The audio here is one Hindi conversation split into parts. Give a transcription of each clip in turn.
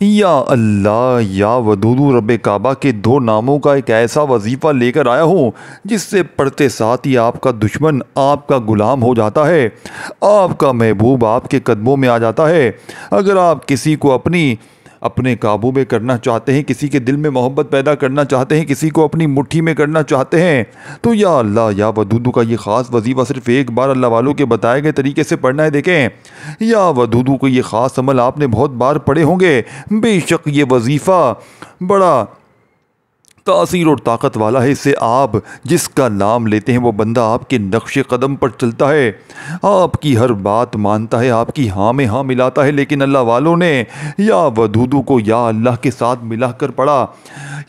या अल्लाह या वदूदु रब काबा के दो नामों का एक ऐसा वजीफ़ा लेकर आया हूँ जिससे पढ़ते साथ ही आपका दुश्मन आपका गुलाम हो जाता है, आपका महबूब आपके कदमों में आ जाता है। अगर आप किसी को अपने काबू में करना चाहते हैं, किसी के दिल में मोहब्बत पैदा करना चाहते हैं, किसी को अपनी मुट्ठी में करना चाहते हैं, तो या अल्लाह या वदूदु का ये ख़ास वजीफ़ा सिर्फ़ एक बार अल्लाह वालों के बताए गए तरीके से पढ़ना है। देखें, या वदूदु को ये ख़ास अमल आपने बहुत बार पढ़े होंगे। बेशक ये वजीफ़ा बड़ा तासीर और ताकत वाला है। इससे आप जिसका नाम लेते हैं वो बंदा आपके नक्शे कदम पर चलता है, आपकी हर बात मानता है, आपकी हाँ में हाँ मिलाता है। लेकिन अल्लाह वालों ने या वदूदु को या अल्लाह के साथ मिलाकर पढ़ा।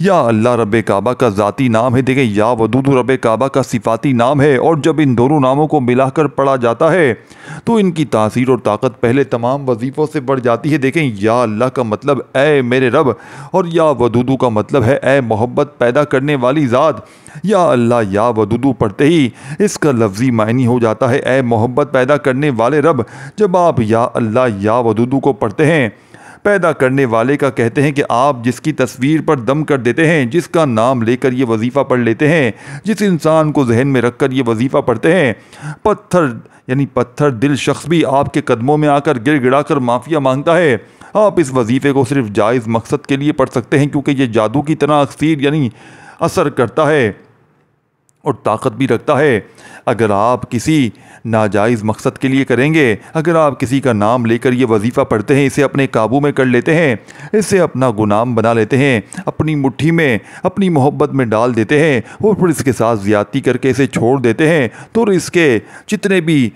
या अल्लाह रब काबा का ज़ाती नाम है, देखें, या वदूदु रब काबा का सिफाती नाम है। और जब इन दोनों नामों को मिलाकर पढ़ा जाता है तो इनकी तासीर और ताकत पहले तमाम वजीफ़ों से बढ़ जाती है। देखें, या अल्लाह का मतलब ए मेरे रब, और या वदूदु का मतलब है ए मोहब्बत पैदा करने वाली ज़ात। या अल्लाह या वदूदु पढ़ते ही इसका लफ्ज़ी मायनी हो जाता है ए मोहब्बत पैदा करने वाले रब। जब आप या अल्लाह या वदूदु को पढ़ते हैं, पैदा करने वाले का कहते हैं कि आप जिसकी तस्वीर पर दम कर देते हैं, जिसका नाम लेकर ये वजीफ़ा पढ़ लेते हैं, जिस इंसान को जहन में रखकर ये वजीफ़ा पढ़ते हैं, पत्थर दिल शख्स भी आपके कदमों में आकर गिड़गिड़ा कर माफ़िया मांगता है। आप इस वजीफ़े को सिर्फ जायज़ मकसद के लिए पढ़ सकते हैं, क्योंकि ये जादू की तरह अक्सीर असर करता है और ताकत भी रखता है। अगर आप किसी नाजायज़ मकसद के लिए करेंगे, अगर आप किसी का नाम लेकर ये वजीफ़ा पढ़ते हैं, इसे अपने काबू में कर लेते हैं, इसे अपना गुलाम बना लेते हैं, अपनी मुट्ठी में अपनी मोहब्बत में डाल देते हैं और फिर इसके साथ ज़्यादती करके इसे छोड़ देते हैं, तो इसके जितने भी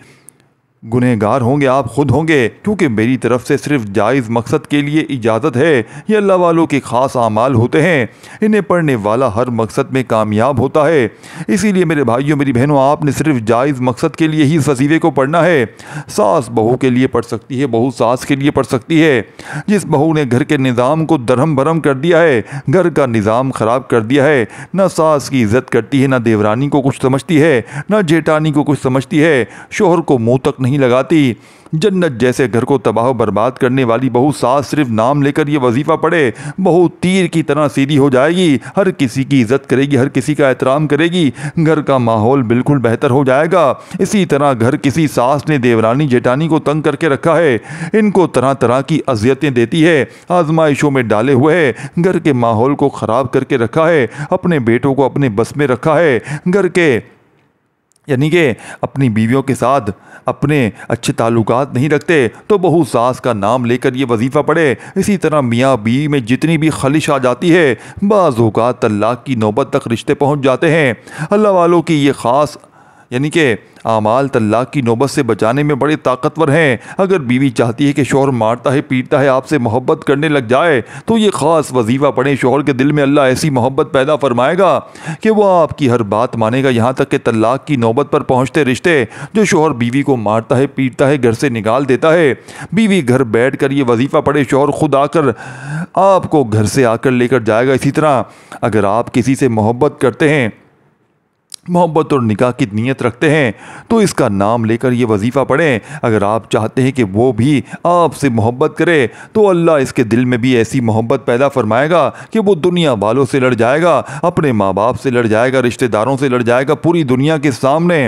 गुनहगार होंगे आप खुद होंगे, क्योंकि मेरी तरफ से सिर्फ जायज़ मकसद के लिए इजाज़त है। ये अल्लाह वालों के ख़ास आमाल होते हैं, इन्हें पढ़ने वाला हर मकसद में कामयाब होता है। इसीलिए मेरे भाइयों मेरी बहनों, आपने सिर्फ जायज़ मकसद के लिए ही इस वजीफ़े को पढ़ना है। सास बहू के लिए पढ़ सकती है, बहू सास के लिए पढ़ सकती है। जिस बहू ने घर के निज़ाम को दरहम भरम कर दिया है, घर का निज़ाम ख़राब कर दिया है, न सास की इज़्ज़त करती है, न देवरानी को कुछ समझती है, न जेठानी को कुछ समझती है, शोहर को मुँह तक नहीं लगाती, जन्नत जैसे घर को तबाह बर्बाद करने वाली बहू सास सिर्फ नाम लेकर ये वजीफ़ा पढ़े, बहू तीर की तरह सीधी हो जाएगी, हर किसी की इज़्ज़त करेगी, हर किसी का एहतराम करेगी, घर का माहौल बिल्कुल बेहतर हो जाएगा। इसी तरह घर किसी सास ने देवरानी जेठानी को तंग करके रखा है, इनको तरह तरह की अजियतें देती है, आजमाइशों में डाले हुए है, घर के माहौल को ख़राब करके रखा है, अपने बेटों को अपने बस में रखा है, घर के अपनी बीवियों के साथ अपने अच्छे ताल्लुकात नहीं रखते, तो बहू सास का नाम लेकर ये वजीफ़ा पढ़े। इसी तरह मियाँ बीवी में जितनी भी खलिश आ जाती है, बाज़ औक़ात तलाक़ की नौबत तक रिश्ते पहुँच जाते हैं। अल्लाह वालों की ये ख़ास आमाल तलाक़ की नौबत से बचाने में बड़े ताकतवर हैं। अगर बीवी चाहती है कि शौहर मारता है पीटता है आपसे मोहब्बत करने लग जाए, तो ये ख़ास वजीफ़ा पढ़ें। शौहर के दिल में अल्लाह ऐसी मोहब्बत पैदा फरमाएगा कि वह आपकी हर बात मानेगा, यहाँ तक कि तलाक़ की नौबत पर पहुँचते रिश्ते जो शौहर बीवी को मारता है पीटता है घर से निकाल देता है, बीवी घर बैठ कर ये वजीफ़ा पढ़े, शौहर खुद आकर आपको घर से आकर लेकर जाएगा। इसी तरह अगर आप किसी से मोहब्बत करते हैं, मोहब्बत और निकाह की नीयत रखते हैं, तो इसका नाम लेकर ये वजीफ़ा पढ़ें। अगर आप चाहते हैं कि वो भी आपसे मोहब्बत करे, तो अल्लाह इसके दिल में भी ऐसी मोहब्बत पैदा फरमाएगा कि वो दुनिया वालों से लड़ जाएगा, अपने माँ बाप से लड़ जाएगा, रिश्तेदारों से लड़ जाएगा, पूरी दुनिया के सामने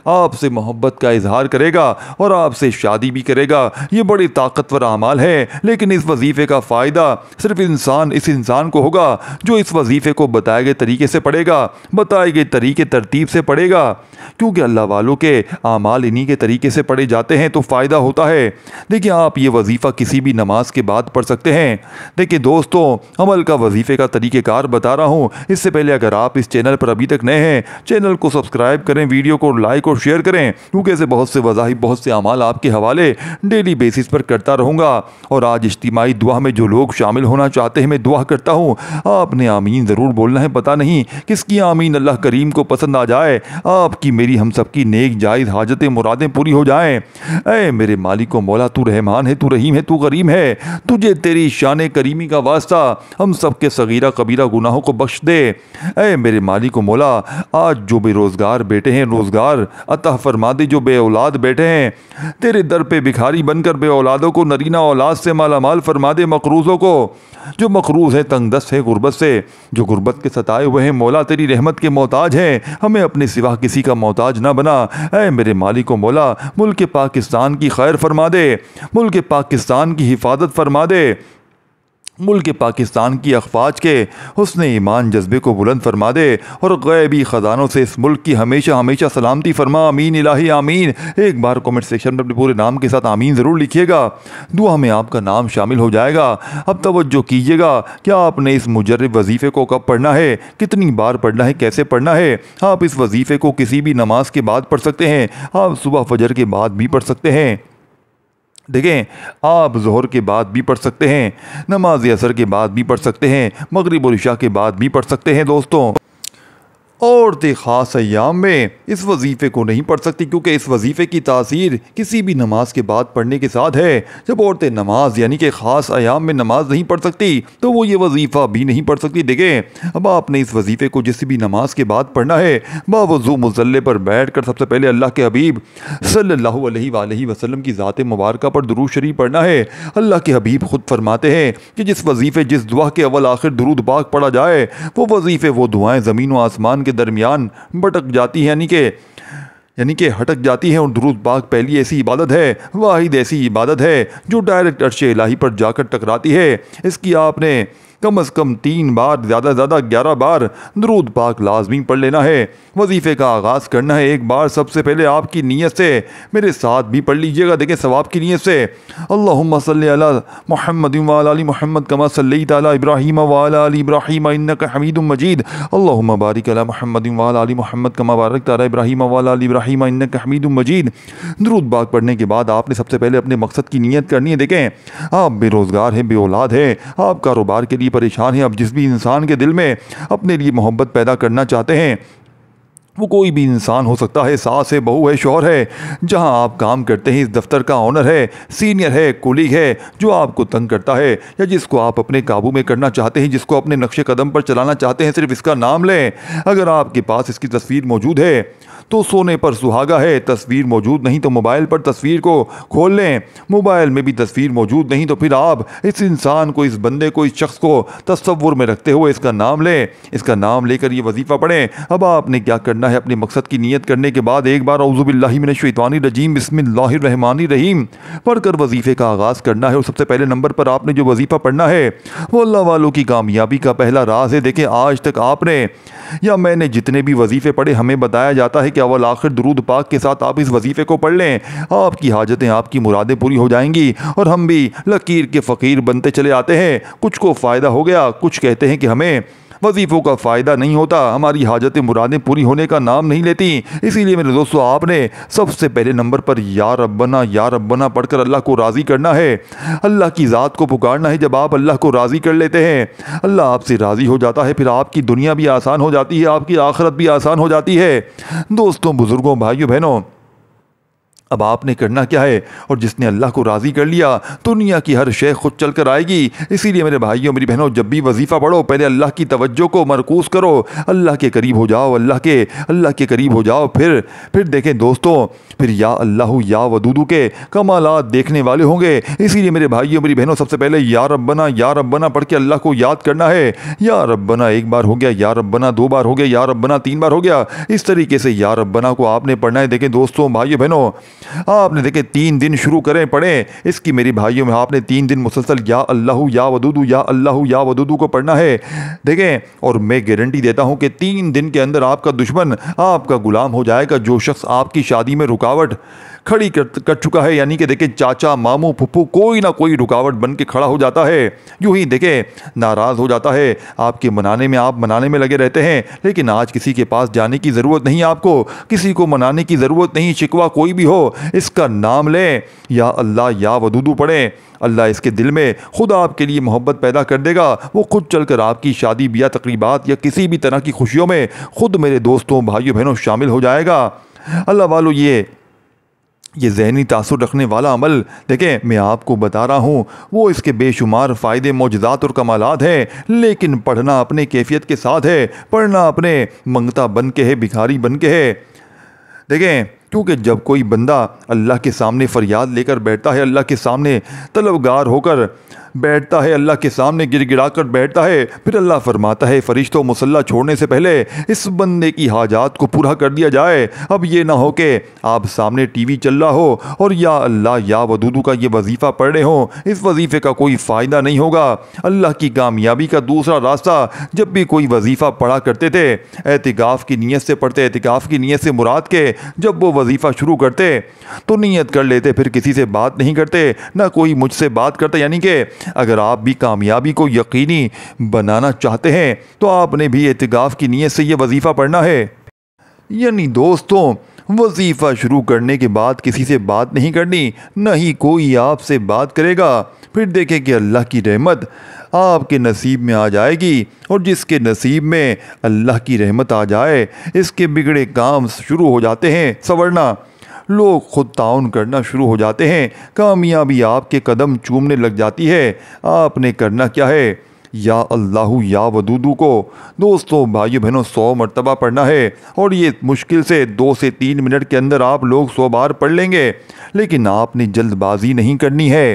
आपसे मोहब्बत का इजहार करेगा और आपसे शादी भी करेगा। ये बड़ी ताकतवर आमाल है, लेकिन इस वजीफ़े का फ़ायदा सिर्फ इस इंसान को होगा जो इस वजीफ़े को बताए गए तरीके से पढ़ेगा, बताए गए तरीके तरतीब से पढ़ेगा, क्योंकि अल्लाह वालों के आमाल इन्हीं के तरीके से पढ़े जाते हैं तो फ़ायदा होता है। देखिए, आप ये वजीफ़ा किसी भी नमाज के बाद पढ़ सकते हैं। देखिए दोस्तों, अमल का वजीफ़े का तरीक़ेकार बता रहा हूँ। इससे पहले अगर आप इस चैनल पर अभी तक नए हैं, चैनल को सब्सक्राइब करें, वीडियो को लाइक और शेयर करें, क्योंकि ऐसे बहुत से वज़ाइफ बहुत से अमाल आपके हवाले डेली बेसिस पर करता रहूँगा। और आज इज्तिमाई दुआ में जो लोग शामिल होना चाहते हैं, मैं दुआ करता हूँ आपने आमीन ज़रूर बोलना है। पता नहीं किसकी आमीन अल्लाह करीम को पसंद पसंद आ जाए, आपकी मेरी हम सब की नेक जायज़ हाजतें मुरादें पूरी हो जाएं। ऐ मेरे मालिक व मौला, तू रहमान है, तू रहीम है, तू करीम है, तुझे तेरी शान करीमी का वास्ता हम सब के सगीरा कबीरा गुनाहों को बख्श दे। ऐ मेरे मालिक व मौला, आज जो बेरोज़गार बैठे हैं रोज़गार अता फरमा दे, जो बे औलाद बैठे हैं तेरे दर पे भिखारी बनकर बे औलादों को नरीना औलाद से माला माल फरमा दे। मकरूज़ों को जो मकरूज़ है, तंगदस्त है गुर्बत से, जो गुर्बत के सताए हुए हैं, मौला तेरी रहमत के मोहताज हैं, हमें अपने सिवा किसी का मोहताज ना बना। ऐ मेरे मालिक व मौला, मुल्क पाकिस्तान की खैर फरमा दे, मुल्क पाकिस्तान की हिफाजत फरमा दे, मुल्क पाकिस्तान की अखफाज के हुस्न ईमान जज्बे को बुलंद फरमा दे और गैबी ख़जानों से इस मुल्क की हमेशा हमेशा सलामती फरमा। आमीन इलाही आमीन। एक बार कमेंट सेक्शन में अपने पूरे नाम के साथ आमीन ज़रूर लिखिएगा, दुआ में आपका नाम शामिल हो जाएगा। अब तवज्जो कीजिएगा, क्या आपने इस मुजर्रब वजीफ़े को कब पढ़ना है, कितनी बार पढ़ना है, कैसे पढ़ना है। आप इस वजीफ़े को किसी भी नमाज के बाद पढ़ सकते हैं, आप सुबह फजर के बाद भी पढ़ सकते हैं, देखें आप ज़ोहर के बाद भी पढ़ सकते हैं, नमाज असर के बाद भी पढ़ सकते हैं, मगरिब और इशा के बाद भी पढ़ सकते हैं। दोस्तों, औरतें ख़ास अय्याम में इस वजीफ़े को नहीं पढ़ सकती, क्योंकि इस वजीफ़े की तासीर किसी भी नमाज के बाद पढ़ने के साथ है। जब औरतें नमाज यानी कि ख़ास अय्याम में नमाज नहीं पढ़ सकती तो वो ये वजीफ़ा भी नहीं पढ़ सकती। देखें, अब आपने इस वजीफ़े को जिस भी नमाज के बाद पढ़ना है, बावज़ू मुसल्ले पर बैठ कर सबसे पहले अल्लाह के हबीब सल्लल्लाहु अलैहि वसल्लम की ज़ात मुबारका पर दुरूद शरीफ पढ़ना है। अल्लाह के हबीब खुद फरमाते हैं कि जिस वजीफ़े जिस दुआ के अव्वल आखिर दुरूद पाक पढ़ा जाए, वो वजीफ़े वो दुआएँ ज़मीन व आसमान के दरमियान भटक जाती है, यानी कि हटक जाती है। और दुरूद पाक पहली ऐसी इबादत है, वाहिद ऐसी इबादत है जो डायरेक्ट अर्शे इलाही पर जाकर टकराती है। इसकी आपने कम अज़ कम 3 बार, ज़्यादा से ज़्यादा 11 बार दुरूद पाक लाजमी पढ़ लेना है। वजीफ़े का आगाज़ करना है एक बार सबसे पहले आपकी नीयत से, मेरे साथ भी पढ़ लीजिएगा, देखें सवाब की नीयत से। अल्लाहुम्मा सल्ली अला मुहम्मद व अला आलि मुहम्मद कमा सल्लैता अला इब्राहीम व अला आलि इब्राहीम इन्नका हमीदुम मजीद। अल्लाहुम्मा बारिक अला मुहम्मद व अला आलि मुहम्मद कमा बारकता अला इब्राहीम व अला आलि इब्राहीम इन्नका हमीदुम मजीद। दुरूद पाक पढ़ने के बाद आपने सबसे पहले अपने मकसद की नीयत करनी है। देखें, आप बेरोज़गार हैं, बे औलाद हैं, आप कारोबार के लिए परेशान हैं। अब जिस भी इंसान के दिल में अपने लिए मोहब्बत पैदा करना चाहते हैं, वो कोई भी इंसान हो सकता है, सास है, बहू है, शौहर है, जहां आप काम करते हैं, इस दफ्तर का ऑनर है, सीनियर है, कुलीग है, जो आपको तंग करता है या जिसको आप अपने काबू में करना चाहते हैं, जिसको अपने नक्शे कदम पर चलाना चाहते हैं, सिर्फ इसका नाम लें। अगर आपके पास इसकी तस्वीर मौजूद है तो सोने पर सुहागा है, तस्वीर मौजूद नहीं तो मोबाइल पर तस्वीर को खोल लें, मोबाइल में भी तस्वीर मौजूद नहीं तो फिर आप इस इंसान को, इस बंदे को, इस शख्स को तस्वुर में रखते हुए इसका नाम लें, इसका नाम लेकर ये वजीफ़ा पढ़ें। अब आपने क्या करना है, अपने मकसद की नीयत करने के बाद एक बार औज़ु बिल्लाहि मिनश शैतानिर रजीम बिस्मिल्लाहिर रहमानिर रहीम पढ़कर वजीफ़े का आगाज़ करना है। और सबसे पहले नंबर पर आपने जो वजीफ़ा पढ़ना है वो अल्लाह वालों की कामयाबी का पहला राज है। देखें, आज तक आपने या मैंने जितने भी वजीफ़े पढ़े, हमें बताया जाता है कि अव्वल आखिर दुरूद पाक के साथ आप इस वजीफ़े को पढ़ लें, आपकी हाजतें, आपकी मुरादें पूरी हो जाएंगी। और हम भी लकीर के फ़कीर बनते चले आते हैं, कुछ को फ़ायदा हो गया, कुछ कहते हैं कि हमें वजीफ़ों का फ़ायदा नहीं होता, हमारी हाजतें मुरादें पूरी होने का नाम नहीं लेती। इसीलिए मेरे दोस्तों, आपने सबसे पहले नंबर पर या रब्बना पढ़कर अल्लाह को राज़ी करना है, अल्लाह की ज़ात को पुकारना है। जब आप अल्लाह को राज़ी कर लेते हैं, अल्लाह आपसे राज़ी हो जाता है, फिर आपकी दुनिया भी आसान हो जाती है, आपकी आखिरत भी आसान हो जाती है। दोस्तों, बुज़ुर्गों, भाइयों, बहनों, अब आपने करना क्या है, और जिसने अल्लाह को राज़ी कर लिया दुनिया की हर शय खुद चल कर आएगी। इसीलिए मेरे भाइयों, मेरी बहनों, जब भी वजीफ़ा पढ़ो पहले अल्लाह की तवज्जो को मरकूज़ करो, अल्लाह के करीब हो जाओ, अल्लाह के करीब हो जाओ। फिर देखें दोस्तों, फिर या अल्लाह या वदूदू के कमालात देखने वाले होंगे। इसीलिए मेरे भाइयों, मेरी बहनों, सबसे पहले या रब्बना पढ़ के अल्लाह को याद करना है। या रब्बना एक बार हो गया, या रब्बना 2 बार हो गया, या रब्बना 3 बार हो गया। इस तरीके से या रब्बना को आपने पढ़ना है। देखें दोस्तों, भाइयों, बहनों, आपने देखे 3 दिन शुरू करें, पढ़ें इसकी, मेरी भाइयों में आपने 3 दिन मुसलसल या अल्लाह या वदूदू, या अल्लाह या वदूदू को पढ़ना है। देखें, और मैं गारंटी देता हूं कि 3 दिन के अंदर आपका दुश्मन आपका गुलाम हो जाएगा। जो शख्स आपकी शादी में रुकावट खड़ी कर चुका है। यानी कि देखें चाचा मामू फुप्पू कोई ना कोई रुकावट बन के खड़ा हो जाता है। यूं ही देखें नाराज़ हो जाता है, आपके मनाने में आप मनाने में लगे रहते हैं, लेकिन आज किसी के पास जाने की ज़रूरत नहीं, आपको किसी को मनाने की ज़रूरत नहीं। शिकवा कोई भी हो इसका नाम लें, या अल्लाह या वदूदू पढ़ें, अल्लाह इसके दिल में खुद आपके लिए मोहब्बत पैदा कर देगा। वो खुद चलकर आपकी शादी ब्याह तकरीबात या किसी भी तरह की खुशियों में खुद मेरे दोस्तों भाइयों बहनों शामिल हो जाएगा। अल्लाह वालों ये ज़हनी तासुर रखने वाला अमल देखें मैं आपको बता रहा हूँ, वो इसके बेशुमार फ़ायदे मौजज़ात और कमालात हैं, लेकिन पढ़ना अपने कैफियत के साथ है, पढ़ना अपने मंगता बन के है, भिखारी बन के है। देखें क्योंकि जब कोई बंदा अल्लाह के सामने फ़रियाद लेकर बैठता है, अल्लाह के सामने तलबगार होकर बैठता है, अल्लाह के सामने गिड़गिड़ा कर बैठता है, फिर अल्लाह फरमाता है फ़रिश्तों मुसल्ला छोड़ने से पहले इस बंदे की हाजात को पूरा कर दिया जाए। अब ये ना हो कि आप सामने टीवी चल रहा हो और या अल्लाह या वदूदू का ये वजीफ़ा पढ़ रहे हो, इस वजीफ़े का कोई फ़ायदा नहीं होगा। अल्लाह की कामयाबी का दूसरा रास्ता, जब भी कोई वजीफ़ा पढ़ा करते थे एतिकाफ़ की नीयत से पढ़ते, एतिकाफ़ की नीयत से मुराद के जब वो वजीफ़ा शुरू करते तो नीयत कर लेते, फिर किसी से बात नहीं करते, ना कोई मुझसे बात करता। यानी कि अगर आप भी कामयाबी को यकीनी बनाना चाहते हैं तो आपने भी एतिकाफ़ की नीयत से ये वजीफ़ा पढ़ना है। यानी दोस्तों वजीफ़ा शुरू करने के बाद किसी से बात नहीं करनी, न ही कोई आपसे बात करेगा। फिर देखें कि अल्लाह की रहमत आपके नसीब में आ जाएगी, और जिसके नसीब में अल्लाह की रहमत आ जाए इसके बिगड़े काम शुरू हो जाते हैं संवरना, लोग खुद ताउन करना शुरू हो जाते हैं, कामयाबी आपके कदम चूमने लग जाती है। आपने करना क्या है, या अल्लाहु या वदूदू को दोस्तों भाइयों बहनों 100 मरतबा पढ़ना है, और ये मुश्किल से 2 से 3 मिनट के अंदर आप लोग 100 बार पढ़ लेंगे। लेकिन आपने जल्दबाजी नहीं करनी है।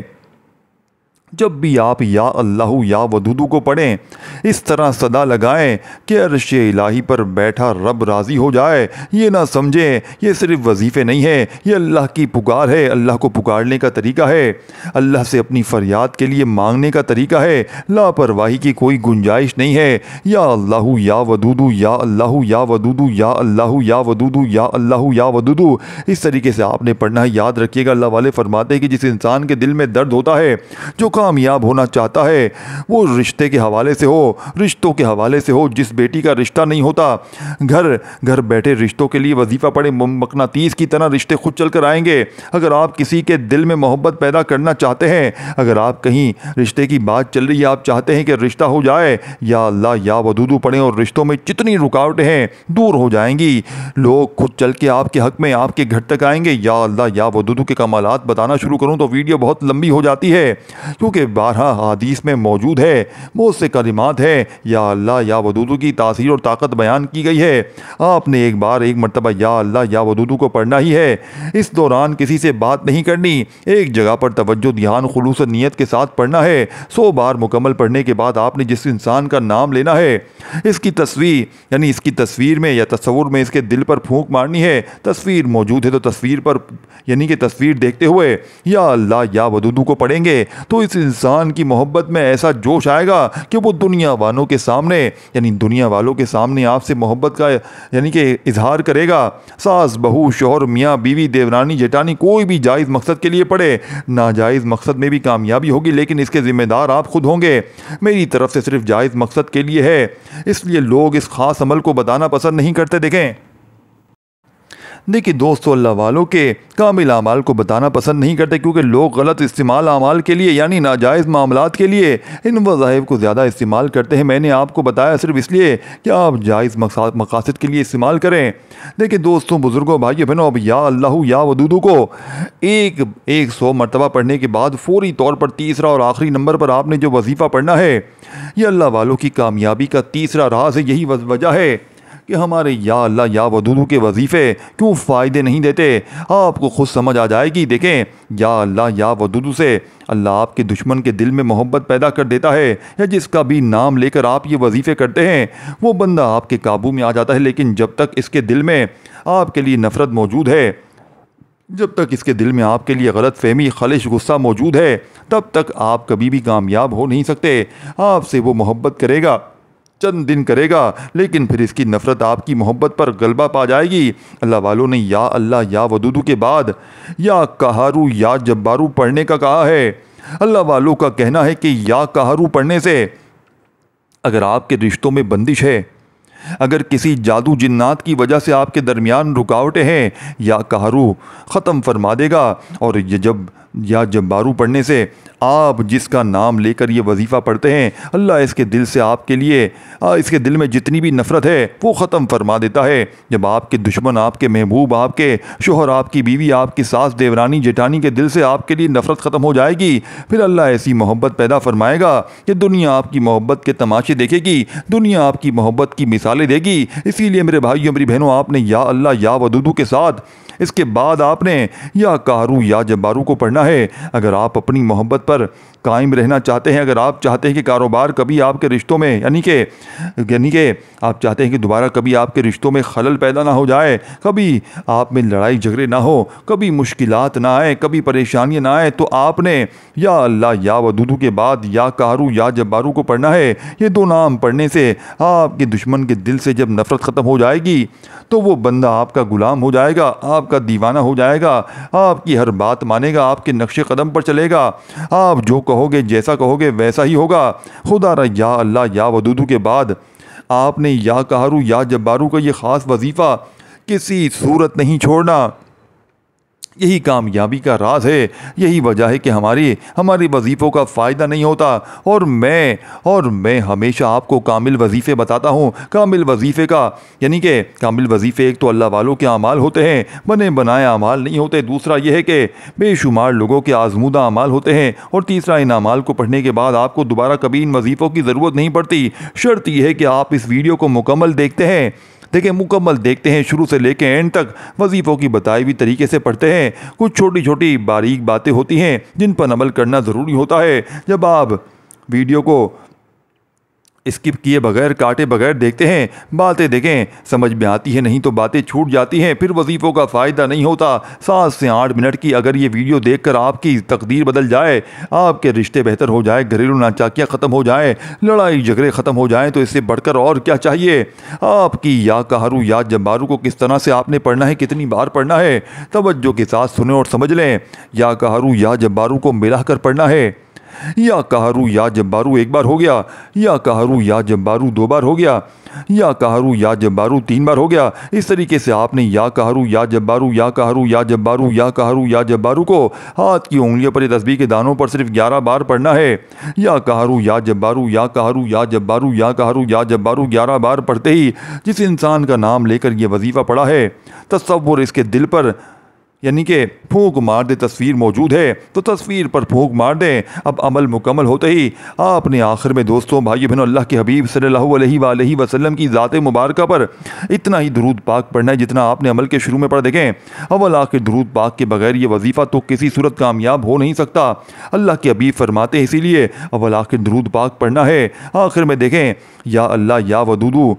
जब भी आप या अल्लाहु या वदूदू को पढ़ें इस तरह सदा लगाएं कि अर्श इलाही पर बैठा रब राज़ी हो जाए। ये ना समझें ये सिर्फ वजीफ़े नहीं है, ये अल्लाह की पुकार है, अल्लाह को पुकारने का तरीका है, अल्लाह से अपनी फ़रियाद के लिए मांगने का तरीका है। लापरवाही की कोई गुंजाइश नहीं है। या अल्लाहु या वदूदू, या अल्लाहु या वदूदू, या अल्लाहु या वदूदू, या अल्लाहु या वदूदू, इस तरीके से आपने पढ़ना है। याद रखिएगा अल्लाह वाले फरमाते हैं कि जिस इंसान के दिल में दर्द होता है, जो कामयाब होना चाहता है, वो रिश्ते के हवाले से हो, रिश्तों के हवाले से हो, जिस बेटी का रिश्ता नहीं होता, घर बैठे रिश्तों के लिए वजीफ़ा पढ़े, मकनातीस की तरह रिश्ते खुद चल कर आएंगे। अगर आप किसी के दिल में मोहब्बत पैदा करना चाहते हैं, अगर आप कहीं रिश्ते की बात चल रही है, आप चाहते हैं कि रिश्ता हो जाए, या अल्लाह या वदूदू पढ़ें और रिश्तों में जितनी रुकावटें हैं दूर हो जाएंगी। लोग खुद चल के आपके हक में आपके घर तक आएंगे। या अल्लाह या वदूदू के कमालात बताना शुरू करूँ तो वीडियो बहुत लंबी हो जाती है, क्योंकि 12 हदीस में मौजूद है, बहुत से कलिमात हैं या अल्लाह या वदूदू की तासीर और ताकत बयान की गई है। आपने एक मरतबा या अल्लाह या वदूदू को पढ़ना ही है। इस दौरान किसी से बात नहीं करनी, एक जगह पर तवज्जो ध्यान खुलूस नीयत के साथ पढ़ना है। 100 बार मुकम्मल पढ़ने के बाद आपने जिस इंसान का नाम लेना है, इसकी तस्वीर यानी इसकी तस्वीर में या तस्वुर में इसके दिल पर फूंक मारनी है। तस्वीर मौजूद है तो तस्वीर पर यानी कि तस्वीर देखते हुए या अल्लाह या वदूदू को पढ़ेंगे तो इस इंसान की मोहब्बत में ऐसा जोश आएगा कि वो दुनिया वालों के सामने यानी दुनिया वालों के सामने आपसे मोहब्बत का यानी कि इजहार करेगा। सास बहू शौहर मियाँ बीवी देवरानी जेठानी कोई भी जायज़ मकसद के लिए पढ़े, नाजायज़ मकसद में भी कामयाबी होगी, लेकिन इसके ज़िम्मेदार आप खुद होंगे। मेरी तरफ से सिर्फ जायज़ मकसद के लिए है, इसलिए लोग इस ख़ास अमल को बताना पसंद नहीं करते। देखिए दोस्तों अल्लाह वालों के कामिल अमाल को बताना पसंद नहीं करते, क्योंकि लोग गलत इस्तेमाल अमाल के लिए यानी नाजायज़ मामलात के लिए इन वज़ाइफ को ज़्यादा इस्तेमाल करते हैं। मैंने आपको बताया सिर्फ इसलिए कि आप जायज़ मकासद के लिए इस्तेमाल करें। देखिए दोस्तों बुज़ुर्गों भाइयों बहनों, अब या अल्लाहु या वदूदू को 100 मरतबा पढ़ने के बाद फौरी तौर पर तीसरा और आखिरी नंबर पर आपने जो वजीफ़ा पढ़ना है, यह अल्लाह वालों की कामयाबी का तीसरा राज है। यही वजह है कि हमारे या अल्लाह या वदूदू के वजीफ़े क्यों फ़ायदे नहीं देते, आपको खुद समझ आ जाएगी। देखें या अल्लाह या वदूदू से अल्लाह आपके दुश्मन के दिल में मोहब्बत पैदा कर देता है, या जिसका भी नाम लेकर आप ये वजीफ़े करते हैं वो बंदा आपके काबू में आ जाता है। लेकिन जब तक इसके दिल में आपके लिए नफ़रत मौजूद है, जब तक इसके दिल में आपके लिए गलत फहमी खलिश गुस्सा मौजूद है, तब तक आप कभी भी कामयाब हो नहीं सकते। आपसे वो मोहब्बत करेगा चंद दिन करेगा, लेकिन फिर इसकी नफ़रत आपकी मोहब्बत पर गलबा पा जाएगी। अल्लाह वालों ने या अल्लाह या वदूदू के बाद या कहारू या जब्बारू पढ़ने का कहा है। अल्लाह वालों का कहना है कि या कहारू पढ़ने से अगर आपके रिश्तों में बंदिश है, अगर किसी जादू जिन्नात की वजह से आपके दरमियान रुकावटें हैं, या कहारू ख़त्म फरमा देगा। और ये जब या जब्बारू पढ़ने से आप जिसका नाम लेकर ये वजीफ़ा पढ़ते हैं, अल्लाह इसके दिल से आपके लिए इसके दिल में जितनी भी नफ़रत है वो ख़त्म फरमा देता है। जब आपके दुश्मन, आपके महबूब, आपके शोहर, आपकी बीवी, आपकी सास, देवरानी, जेठानी के दिल से आपके लिए नफ़रत ख़त्म हो जाएगी, फिर अल्लाह ऐसी मोहब्बत पैदा फरमाएगा कि दुनिया आपकी मोहब्बत के तमाशे देखेगी, दुनिया आपकी मोहब्बत की मिसालें देगी। इसीलिए मेरे भाइयों, मेरी बहनों, आपने या अल्लाह या वदूदू के साथ इसके बाद आपने या कहारू या जब्बारू को पढ़ना है। अगर आप अपनी मोहब्बत पर कायम रहना चाहते हैं, अगर आप चाहते हैं कि कारोबार कभी आपके रिश्तों में यानी कि आप चाहते हैं कि दोबारा कभी आपके रिश्तों में खलल पैदा ना हो जाए, कभी आप में लड़ाई झगड़े ना हो, कभी मुश्किलात ना आए, कभी परेशानियां ना आए, तो आपने या अल्लाह या वदूदू के बाद या कहारू या जब्बारू को पढ़ना है। ये दो नाम पढ़ने से आपके दुश्मन के दिल से जब नफ़रत ख़त्म हो जाएगी तो वो बंदा आपका गुलाम हो जाएगा, आपका दीवाना हो जाएगा, आपकी हर बात मानेगा, आपके नक्शे कदम पर चलेगा, आप जो कहोगे, जैसा कहोगे वैसा ही होगा। खुदा र या अल्लाह या वदूदू के बाद आपने या कहारू या जब्बारू का ये ख़ास वजीफ़ा किसी सूरत नहीं छोड़ना। यही कामयाबी का राज है, यही वजह है कि हमारी वजीफ़ों का फ़ायदा नहीं होता। और मैं हमेशा आपको कामिल वजीफ़े बताता हूँ। कामिल वजीफ़े का यानी कि कामिल वजीफ़े एक तो अल्लाह वालों के अमाल होते हैं, बने बनाए अमाल नहीं होते। दूसरा यह है कि बेशुमार लोगों के आजमूदा अमाल होते हैं। और तीसरा, इन अमाल को पढ़ने के बाद आपको दोबारा कभी इन वजीफ़ों की ज़रूरत नहीं पड़ती। शर्त यह है कि आप इस वीडियो को मुकम्मल देखते हैं, मुकम्मल देखते हैं, शुरू से लेकर एंड तक वजीफ़ों की बताई हुई तरीके से पढ़ते हैं। कुछ छोटी छोटी बारीक बातें होती हैं जिन पर अमल करना ज़रूरी होता है। जब आप वीडियो को स्किप किए बगैर, काटे बगैर देखते हैं, बातें देखें, समझ में आती है, नहीं तो बातें छूट जाती हैं, फिर वजीफ़ों का फ़ायदा नहीं होता। 7 से 8 मिनट की अगर ये वीडियो देखकर आपकी तकदीर बदल जाए, आपके रिश्ते बेहतर हो जाए, घरेलू नाचाकियाँ ख़त्म हो जाए, लड़ाई झगड़े ख़त्म हो जाएँ, तो इससे बढ़कर और क्या चाहिए। आपकी या कहारू या जब्बारू को किस तरह से आपने पढ़ना है, कितनी बार पढ़ना है, तवज्जो के साथ सुने और समझ लें। या कहारू या जब्बारू को मिलाकर पढ़ना है। या कहारू या जब्बारू एक बार हो गया, या कहारू या जब्बारू 2 बार हो गया, या कहारू या जब्बारू 3 बार हो गया। इस तरीके से आपने या कहारू या जब्बारू, या कहारू या जब्बारू, या कहारू या जब्बारू को हाथ की उंगलियों पर, तस्बीह के दानों पर सिर्फ 11 बार पढ़ना है। या कहारू या जब्बारू, या कहारू या जब्बारू, या कहारू या जब्बारू 11 बार पढ़ते ही जिस इंसान का नाम लेकर यह वजीफ़ा पढ़ा है, तसव्वुर इसके दिल पर यानी कि फूंक मार दे, तस्वीर मौजूद है तो तस्वीर पर फूंक मार दें। अब अमल मुकम्मल होते ही आपने आखिर में दोस्तों, भाइयों बहनों, अल्लाह के हबीब सल्लल्लाहु अलैहि वसल्लम की ज़ात मुबारका पर इतना ही दुरूद पाक पढ़ना है जितना आपने अमल के शुरू में पढ़। देखें, अव्वल आखिर दुरूद पाक के बगैर ये वजीफ़ा तो किसी सूरत कामयाब हो नहीं सकता। अल्लाह के हबीब फरमाते हैं, इसीलिए अव्वल आखिर दुरूद पाक पढ़ना है। आखिर में देखें, या अल्लाह या वदूदू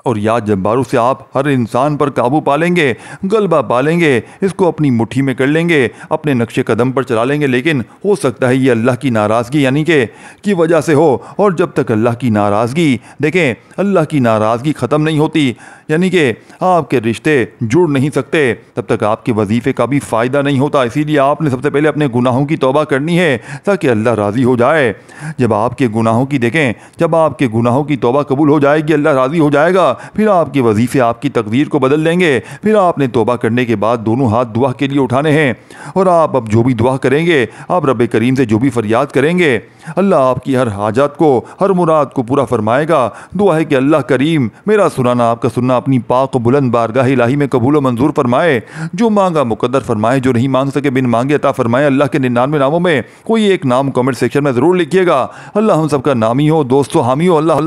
और या जब्बारू से आप हर इंसान पर काबू पा लेंगे, गलबा पा लेंगे, इसको अपनी मुट्ठी में कर लेंगे, अपने नक्शे कदम पर चला लेंगे। लेकिन हो सकता है ये अल्लाह की नाराज़गी यानी कि वजह से हो। और जब तक अल्लाह की नाराज़गी, देखें, अल्लाह की नाराज़गी ख़त्म नहीं होती, यानी कि आपके रिश्ते जुड़ नहीं सकते, तब तक आपके वजीफ़े का भी फ़ायदा नहीं होता। इसीलिए आपने सबसे पहले अपने गुनाहों की तौबा करनी है ताकि अल्लाह राज़ी हो जाए। जब आपके गुनाहों की देखें, जब आपके गुनाहों की तौबा कबूल हो जाएगी, अल्लाह राज़ी हो जाएगा, फिर आपके वजीफ़े आपकी तकदीर को बदल देंगे। फिर आपने तौबा करने के बाद दोनों हाथ दुआ के लिए उठाने हैं और आप अब जो भी दुआ करेंगे, आप रब करीम से जो भी फरियाद करेंगे, अल्लाह आपकी हर हाजत को, हर मुराद को पूरा फरमाएगा। दुआ है कि अल्लाह करीम मेरा सुनाना, आपका सुनना अपनी पाक बुलंद बारगाह इलाही में कबूल व मंजूर फरमाए। जो मांगा मुकद्दर फरमाए, जो नहीं मांग सके बिन मांगे अता फरमाए। अल्लाह के 99 नामों में कोई एक नाम कमेंट सेक्शन में ज़रूर लिखिएगा। अल्लाह हम सबका नामी हो, दोस्तों हामी हो। अल्लाह